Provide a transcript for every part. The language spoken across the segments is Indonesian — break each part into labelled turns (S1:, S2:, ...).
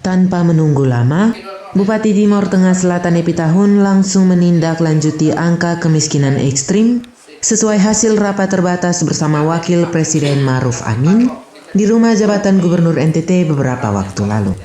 S1: Tanpa menunggu lama, Bupati Timor Tengah Selatan Epitahun langsung menindaklanjuti angka kemiskinan ekstrim sesuai hasil rapat terbatas bersama Wakil Presiden Ma'ruf Amin di rumah jabatan Gubernur NTT beberapa waktu lalu.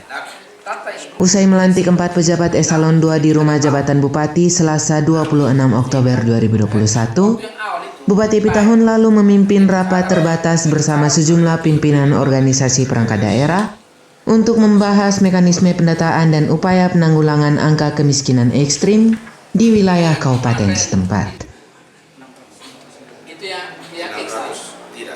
S1: Usai melantik 4 pejabat eselon 2 di rumah jabatan Bupati Selasa 26 Oktober 2021, Bupati Epitahun lalu memimpin rapat terbatas bersama sejumlah pimpinan organisasi perangkat daerah untuk membahas mekanisme pendataan dan upaya penanggulangan angka kemiskinan ekstrim di wilayah kabupaten setempat.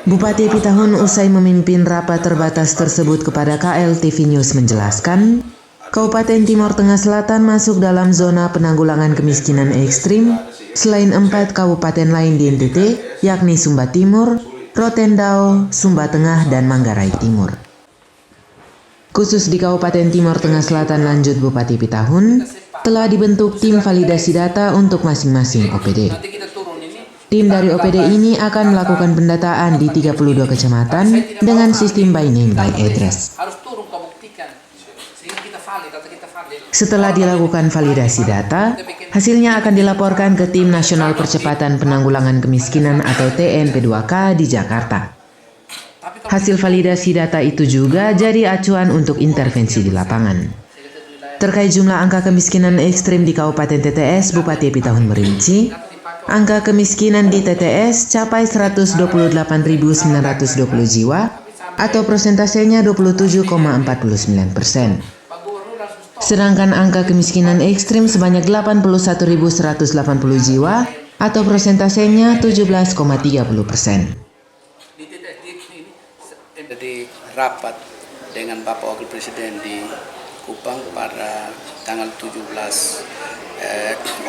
S1: Bupati Epitahun usai memimpin rapat terbatas tersebut kepada KLTV News menjelaskan, Kabupaten Timor Tengah Selatan masuk dalam zona penanggulangan kemiskinan ekstrim selain 4 kabupaten lain di NTT, yakni Sumba Timur, Rotendao, Sumba Tengah, dan Manggarai Timur. Khusus di Kabupaten Timor Tengah Selatan, lanjut Bupati Epitahun, telah dibentuk tim validasi data untuk masing-masing OPD. Tim dari OPD ini akan melakukan pendataan di 32 kecamatan dengan sistem by name by address. Setelah dilakukan validasi data, hasilnya akan dilaporkan ke Tim Nasional Percepatan Penanggulangan Kemiskinan atau TNP2K di Jakarta. Hasil validasi data itu juga jadi acuan untuk intervensi di lapangan. Terkait jumlah angka kemiskinan ekstrim di Kabupaten TTS, Bupati Epitahun merinci, angka kemiskinan di TTS capai 128.920 jiwa atau persentasenya 27,49%. Sedangkan angka kemiskinan ekstrim sebanyak 81.180 jiwa atau persentasenya 17,30%.
S2: Jadi rapat dengan Bapak Wakil Presiden di Kupang pada tanggal 17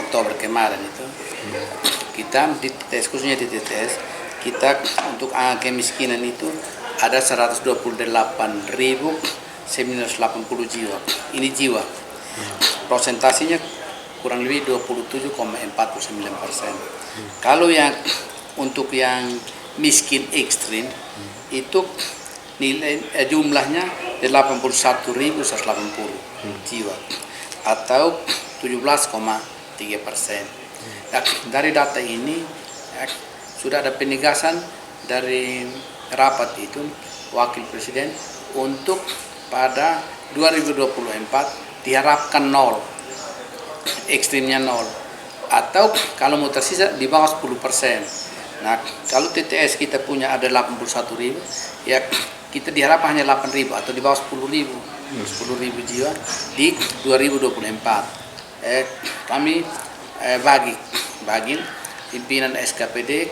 S2: Oktober kemarin itu, kita di TTS, khususnya di TTS, kita untuk angka kemiskinan itu ada 128.980 jiwa. Ini jiwa. Prosentasinya kurang lebih 27,49%. Kalau yang untuk yang miskin ekstrim itu nilai jumlahnya 81.180 jiwa atau 17,3%. Nah, dari data ini sudah ada penegasan dari rapat itu Wakil Presiden untuk pada 2024 diharapkan 0, ekstrimnya 0, atau kalau mau tersisa di bawah 10%. Nah, kalau TTS kita punya ada 81.000, ya kita diharap hanya 8.000 atau di bawah 10.000 jiwa di 2024. Kami bagi pimpinan SKPD,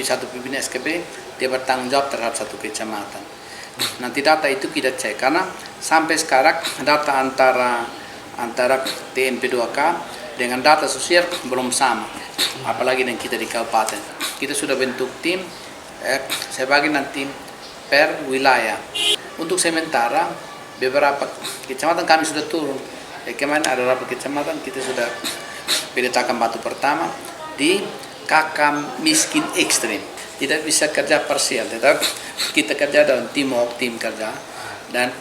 S2: satu pimpinan SKPD dia bertanggung jawab terhadap satu kecamatan. Nanti data itu kita cek karena sampai sekarang data antara TNP2K dengan data sosial belum sama, apalagi dengan kita di kabupaten. Kita sudah bentuk tim, saya bagi nanti per wilayah. Untuk sementara beberapa kecamatan kami sudah turun. Kemarin ada beberapa kecamatan kita sudah petakan batu pertama di kakam miskin ekstrim. Tidak bisa kerja parsial, tetapi kita kerja dalam tim kerja dan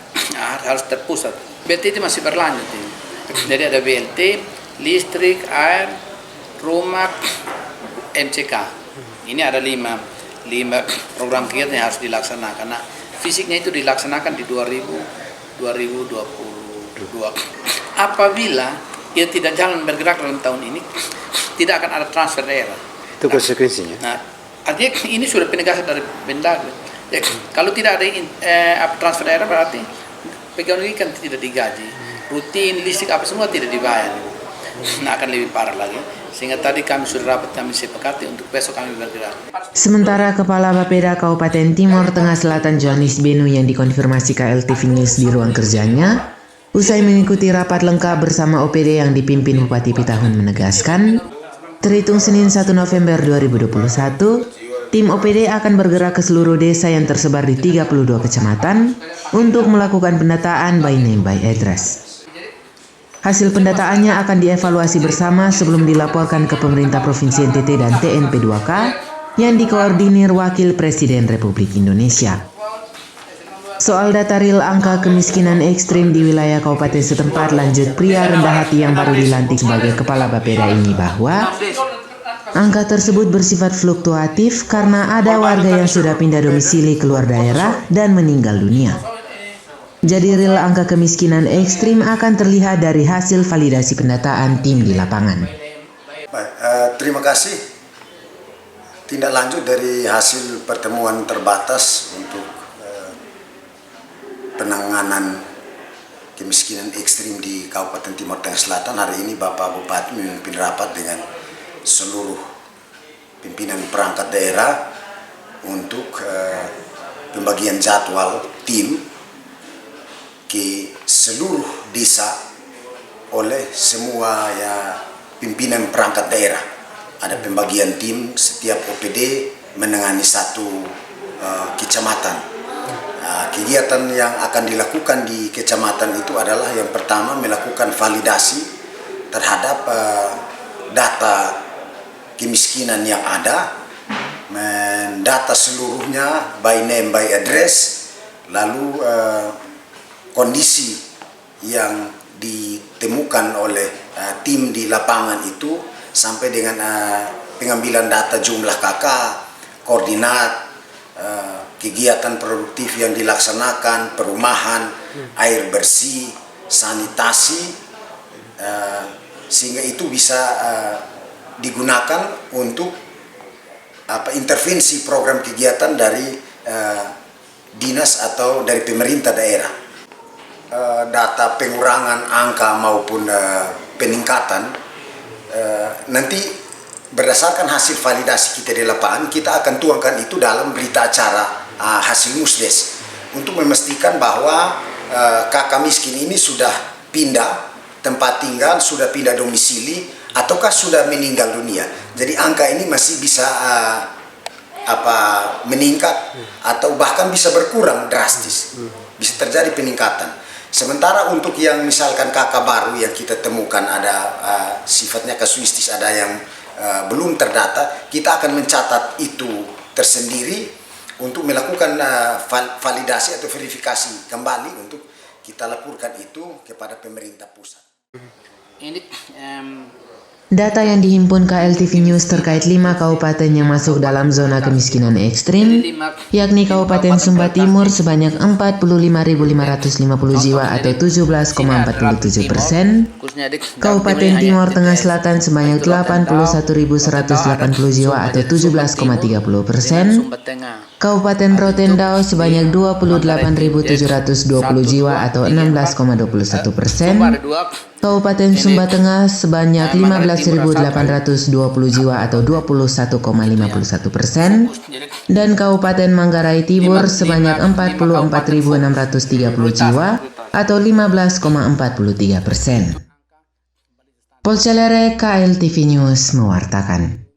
S2: harus terpusat. BLT itu masih berlanjut ini. Jadi ada BLT, listrik, air, rumah, MCK. Ini ada 5 program kegiatan yang harus dilaksanakan. Nah, fisiknya itu dilaksanakan di 2022. Apabila ia tidak jalan bergerak dalam tahun ini, tidak akan ada transfer daerah.
S3: Itu konsekuensinya.
S2: Nah, artinya ini sudah penegasan dari Mendagri. Ya, kalau tidak ada transfer daerah berarti pegawai ini kan tidak digaji, rutin, listrik apa semua tidak dibayar. Nah, akan lebih parah lagi. Sehingga tadi kami sudah rapat, kami sepakati untuk besok kami bergerak.
S1: Sementara Kepala Bapeda Kabupaten Timor Tengah Selatan Johannes Benu yang dikonfirmasi KLTV News di ruang kerjanya, usai mengikuti rapat lengkap bersama OPD yang dipimpin Bupati Epitahun menegaskan, terhitung Senin 1 November 2021, tim OPD akan bergerak ke seluruh desa yang tersebar di 32 kecamatan untuk melakukan pendataan by name by address. Hasil pendataannya akan dievaluasi bersama sebelum dilaporkan ke pemerintah Provinsi NTT dan TNP2K yang dikoordinir Wakil Presiden Republik Indonesia. Soal data real angka kemiskinan ekstrim di wilayah kabupaten setempat, lanjut pria rendah hati yang baru dilantik sebagai kepala Bapeda ini bahwa angka tersebut bersifat fluktuatif karena ada warga yang sudah pindah domisili keluar daerah dan meninggal dunia. Jadi real angka kemiskinan ekstrim akan terlihat dari hasil validasi pendataan tim di lapangan.
S3: Baik, terima kasih. Tindak lanjut dari hasil pertemuan terbatas untuk penanganan kemiskinan ekstrim di Kabupaten Timur Tengah Selatan. Hari ini Bapak Bupati memimpin rapat dengan seluruh pimpinan perangkat daerah untuk pembagian jadwal tim ke seluruh desa oleh semua pimpinan perangkat daerah. Ada pembagian tim, setiap OPD menangani satu kecamatan. Kegiatan yang akan dilakukan di kecamatan itu adalah yang pertama melakukan validasi terhadap data kemiskinan yang ada, mendata seluruhnya by name by address, lalu kondisi yang ditemukan oleh tim di lapangan itu sampai dengan pengambilan data jumlah kakak, koordinat, kegiatan produktif yang dilaksanakan, perumahan, air bersih, sanitasi, sehingga itu bisa digunakan untuk intervensi program kegiatan dari dinas atau dari pemerintah daerah. Data pengurangan angka maupun peningkatan nanti berdasarkan hasil validasi kita di lapangan, kita akan tuangkan itu dalam berita acara hasil musdes untuk memastikan bahwa kakak miskin ini sudah pindah tempat tinggal, sudah pindah domisili, ataukah sudah meninggal dunia. Jadi angka ini masih bisa meningkat atau bahkan bisa berkurang drastis, bisa terjadi peningkatan. Sementara untuk yang misalkan kakak baru yang kita temukan ada sifatnya kasuistis, ada yang belum terdata, kita akan mencatat itu tersendiri untuk melakukan validasi atau verifikasi kembali untuk kita laporkan itu kepada pemerintah pusat.
S1: Data yang dihimpun KLTV News terkait 5 kabupaten yang masuk dalam zona kemiskinan ekstrim, yakni Kabupaten Sumba Timur sebanyak 45.550 jiwa atau 17,47%, Kabupaten Timur Tengah Selatan sebanyak 81.180 jiwa atau 17,30%, Kabupaten Rotendao sebanyak 28.720 jiwa atau 16,21%, Kabupaten Sumba Tengah sebanyak 15.820 jiwa atau 21,51%, dan Kabupaten Manggarai Timur sebanyak 44.630 jiwa atau 15,43%. Polcelere KLTV News mewartakan.